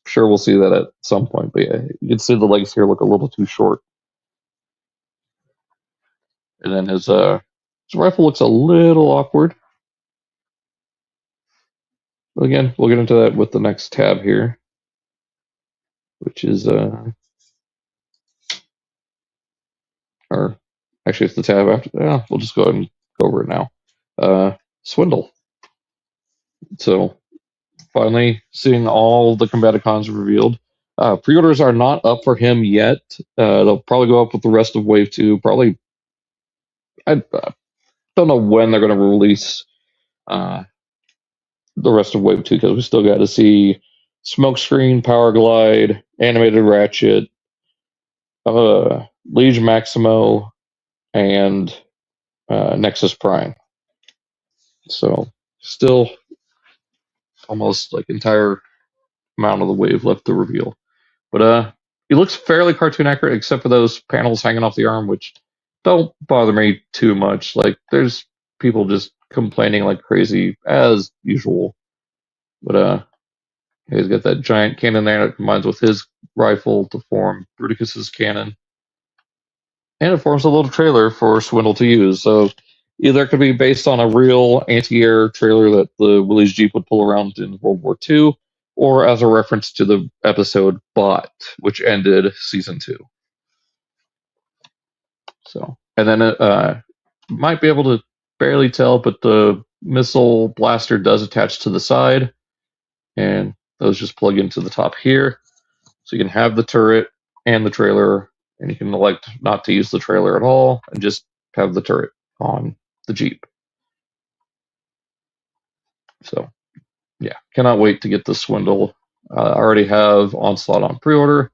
Sure, we'll see that at some point. But yeah, you can see the legs here look a little too short. And then his rifle looks a little awkward. But again, we'll get into that with the next tab here, which is or actually it's the tab after. Yeah, we'll just go ahead and go over it now. Swindle. So finally seeing all the Combaticons revealed. Pre-orders are not up for him yet. They'll probably go up with the rest of Wave 2. Probably, I don't know when they're going to release the rest of Wave 2, because we still got to see Smokescreen, Power Glide, Animated Ratchet, Liege Maximo, and Nexus Prime. So still almost like entire amount of the wave left to reveal. But he looks fairly cartoon accurate, except for those panels hanging off the arm, which don't bother me too much. Like, there's people just complaining like crazy, as usual. But he's got that giant cannon there that combines with his rifle to form Bruticus's cannon. And it forms a little trailer for Swindle to use. So either it could be based on a real anti-air trailer that the Willys Jeep would pull around in World War II, or as a reference to the episode Bot, which ended season 2. So, and then it might be able to barely tell, but the missile blaster does attach to the side, and those just plug into the top here. So you can have the turret and the trailer, and you can elect not to use the trailer at all and just have the turret on the Jeep. So, yeah, cannot wait to get the Swindle. I already have Onslaught on pre-order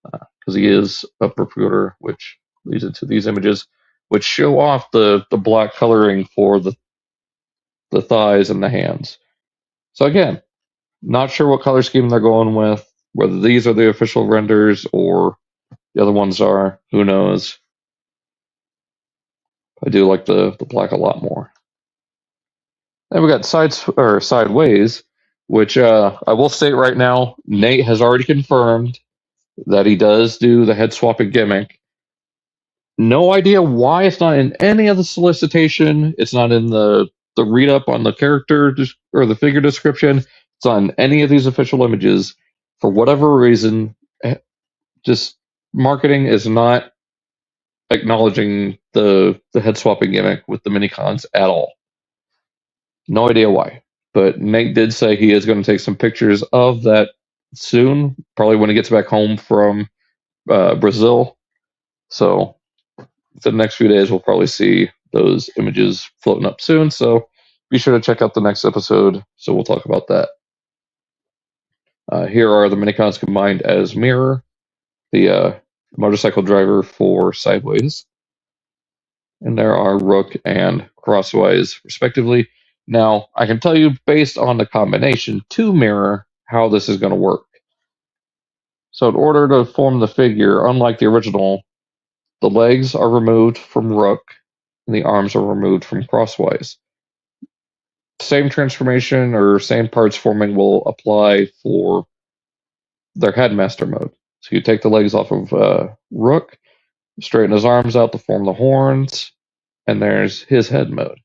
because he is up for pre-order, which leads into these images, which show off the black coloring for the thighs and the hands. So again, not sure what color scheme they're going with, whether these are the official renders or the other ones are. Who knows? I do like the black a lot more. Then we got Sideways, which I will state right now, Nate has already confirmed that he does do the head swapping gimmick. No idea why it's not in any of the solicitation. It's not in the read up on the character or the figure description. It's on any of these official images. For whatever reason, just marketing is not acknowledging the head swapping gimmick with the minicons at all. No idea why. But Nate did say he is going to take some pictures of that soon, probably when he gets back home from Brazil. So the next few days we'll probably see those images floating up soon. So be sure to check out the next episode. So we'll talk about that. Here are the minicons combined as Mirror, the motorcycle driver for Sideways, and there are Rook and Crosswise, respectively. Now, I can tell you, based on the combination to Mirror, how this is going to work. So in order to form the figure, unlike the original, the legs are removed from Rook, and the arms are removed from Crosswise. Same transformation or same parts forming will apply for their Headmaster mode. So you take the legs off of Rook, straighten his arms out to form the horns, and there's his head mode.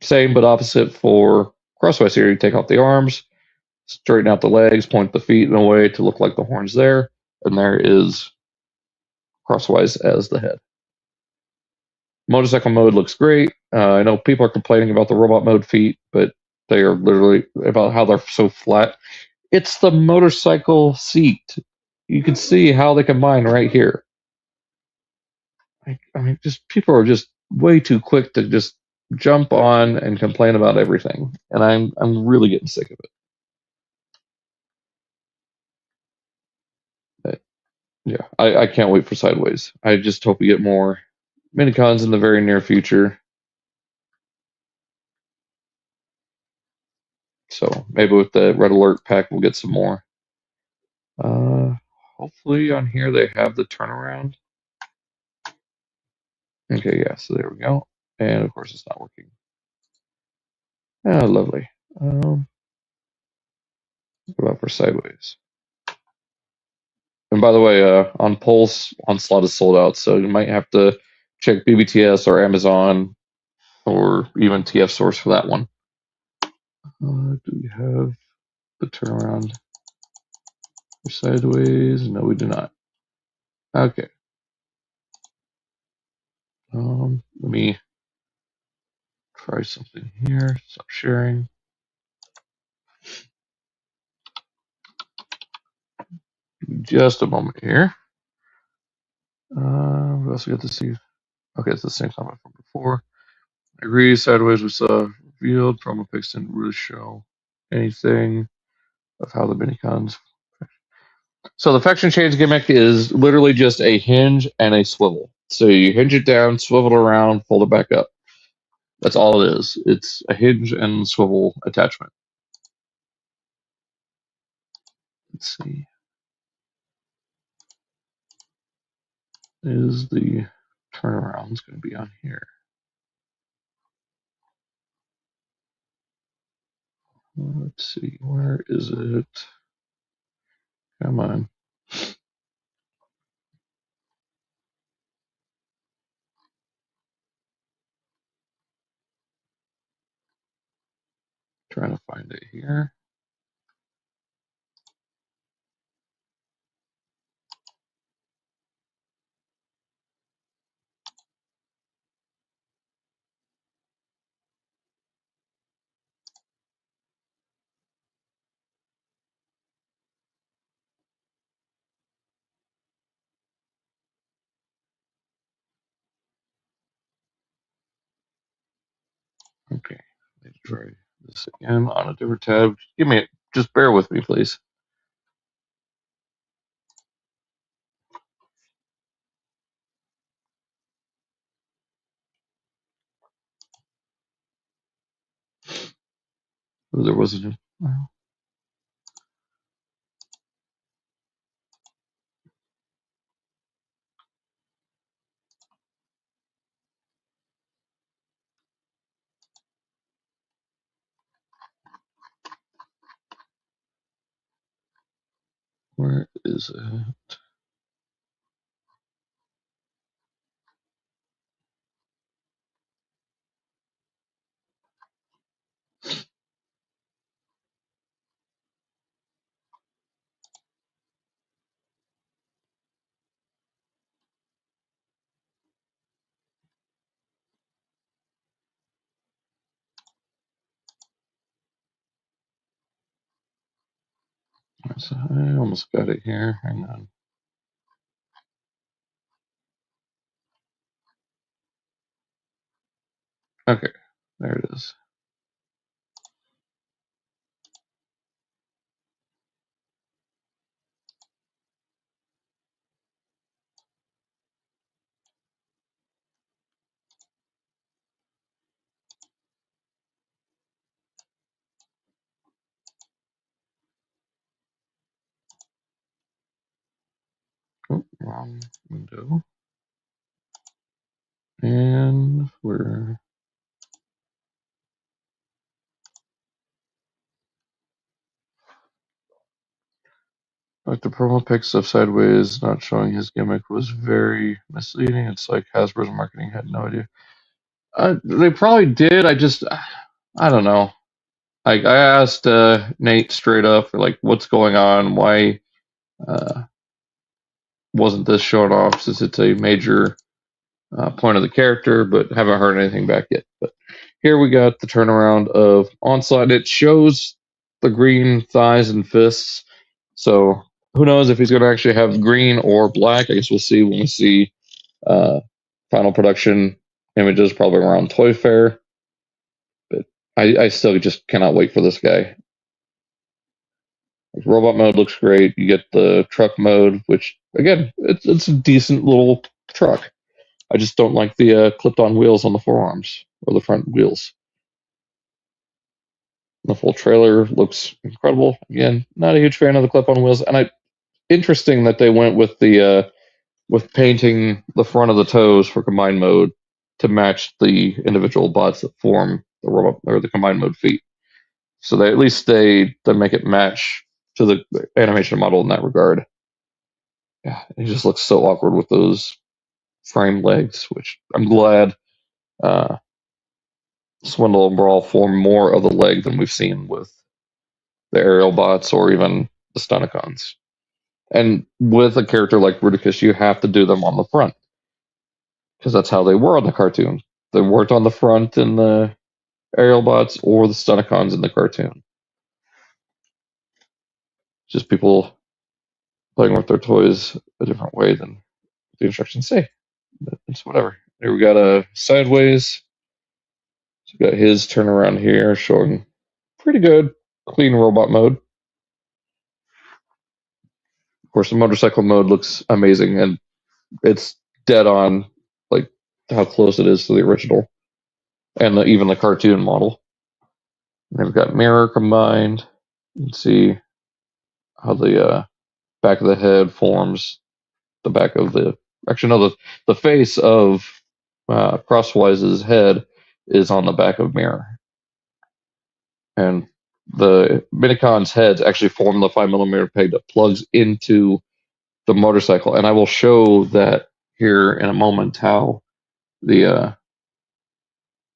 Same but opposite for Crosswise here. You take off the arms, straighten out the legs, point the feet in a way to look like the horns there, and there is Crosswise as the head. Motorcycle mode looks great. I know people are complaining about the robot mode feet, but they are literally about how they're so flat. It's the motorcycle seat. You can see how they combine right here. I mean, just people are just way too quick to just jump on and complain about everything, and I'm really getting sick of it. But, yeah, I can't wait for Sideways. I just hope we get more minicons in the very near future. So maybe with the Red Alert pack, we'll get some more. Hopefully on here they have the turnaround. Okay, yeah, so there we go. And of course it's not working. Oh, lovely. What about for Sideways? And by the way, on Pulse, Onslaught is sold out, so you might have to check BBTS or Amazon or even TF Source for that one. Do we have the turnaround for Sideways? No, we do not. Okay. Let me try something here. Stop sharing. Just a moment here. We also get to see. Okay, it's the same time from before. I agree. Sideways was revealed. Promo pics didn't really show anything of how the minicons. So the faction change gimmick is literally just a hinge and a swivel. So you hinge it down, swivel it around, fold it back up. That's all it is. It's a hinge and swivel attachment. Let's see. Is the turnaround going to be on here? Let's see. Where is it? Come on. Trying to find it here. Okay. Let's try this again on a different tab. Just bear with me, please. There wasn't. Where is it? So I almost got it here. Hang on. Okay, there it is. Oh, wrong window. And we're like the promo pics of Sideways not showing his gimmick was very misleading. It's like Hasbro's marketing had no idea. They probably did. I don't know. Like I asked Nate straight up, like, what's going on? Why uh, wasn't this shown off? Since it's a major point of the character, but haven't heard anything back yet. But here we got the turnaround of Onslaught. It shows the green thighs and fists. So who knows if he's going to actually have green or black? I guess we'll see when we see uh, final production images, probably around Toy Fair. But I still just cannot wait for this guy. Robot mode looks great. You get the truck mode, which again, it's a decent little truck. I just don't like the clipped-on wheels on the forearms or the front wheels. The full trailer looks incredible. Again, not a huge fan of the clip-on wheels, and interesting that they went with the with painting the front of the toes for combined mode to match the individual bots that form the robot or the combined mode feet. So they at least they make it match to the animation model in that regard. Yeah, it just looks so awkward with those frame legs, which I'm glad Swindle and Brawl form more of the leg than we've seen with the aerial bots or even the Stunticons. And with a character like Bruticus, you have to do them on the front because that's how they were on the cartoon. They weren't on the front in the aerial bots or the Stunticons in the cartoon. Just people playing with their toys a different way than the instructions say. But it's whatever. Here we got a Sideways. So we got his turnaround here showing pretty good, clean robot mode. Of course, the motorcycle mode looks amazing, and it's dead on, like how close it is to the original, and even the cartoon model. And they've got mirror combined. You can see how the back of the head forms the back of the. Actually, no, the face of Crosswise's head is on the back of Mirror, and the Minicon's heads actually form the 5mm peg that plugs into the motorcycle. And I will show that here in a moment how the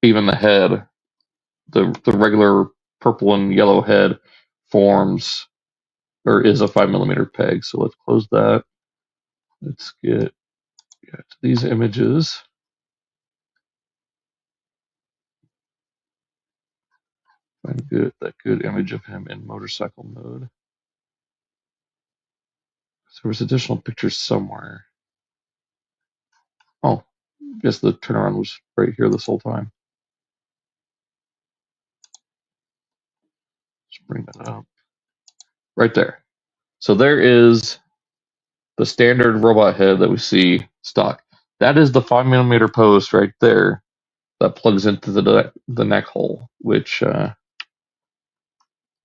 even the head, the regular purple and yellow head forms or is a 5mm peg. So let's close that. Let's get to these images. Find that good image of him in motorcycle mode. So there was additional pictures somewhere. Oh, I guess the turnaround was right here this whole time. Let's bring that up. Right there. So there is the standard robot head that we see stock. That is the 5mm post right there that plugs into the neck hole, which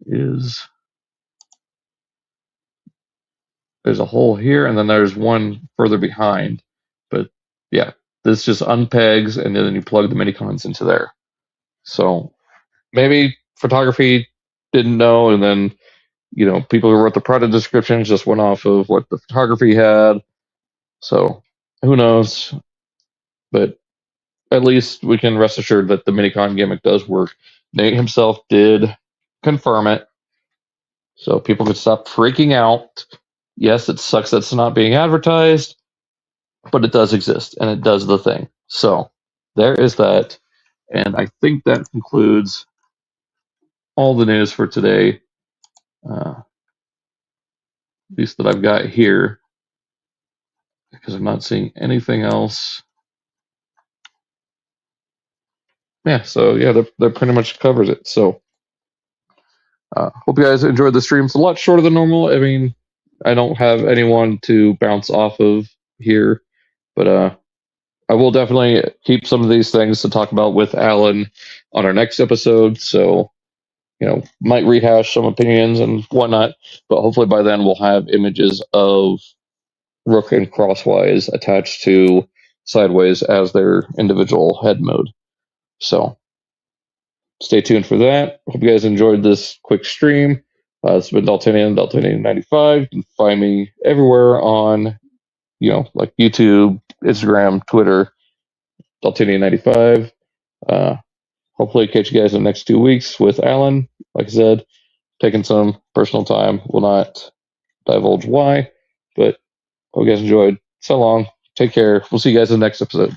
is there's a hole here, and then there's one further behind. But yeah, this just unpegs, and then you plug the minicons into there. So maybe photography didn't know, and then people who wrote the product descriptions just went off of what the photography had. So who knows? But at least we can rest assured that the minicon gimmick does work. Nate himself did confirm it, so people could stop freaking out. Yes, it sucks that it's not being advertised, but it does exist and it does the thing. So there is that, and I think that concludes all the news for today, at least that I've got here, because I'm not seeing anything else yeah, so yeah, that pretty much covers it. So hope you guys enjoyed the stream. It's a lot shorter than normal. I mean, I don't have anyone to bounce off of here, but I will definitely keep some of these things to talk about with Alan on our next episode. So, might rehash some opinions and whatnot, but hopefully by then we'll have images of Rook and Crosswise attached to Sideways as their individual head mode. So, stay tuned for that. Hope you guys enjoyed this quick stream. It's been Daltonian95. You can find me everywhere on, like YouTube, Instagram, Twitter, Daltonian95. Hopefully catch you guys in the next 2 weeks with Alan. Like I said, taking some personal time. Will not divulge why, but hope you guys enjoyed. So long. Take care. We'll see you guys in the next episode.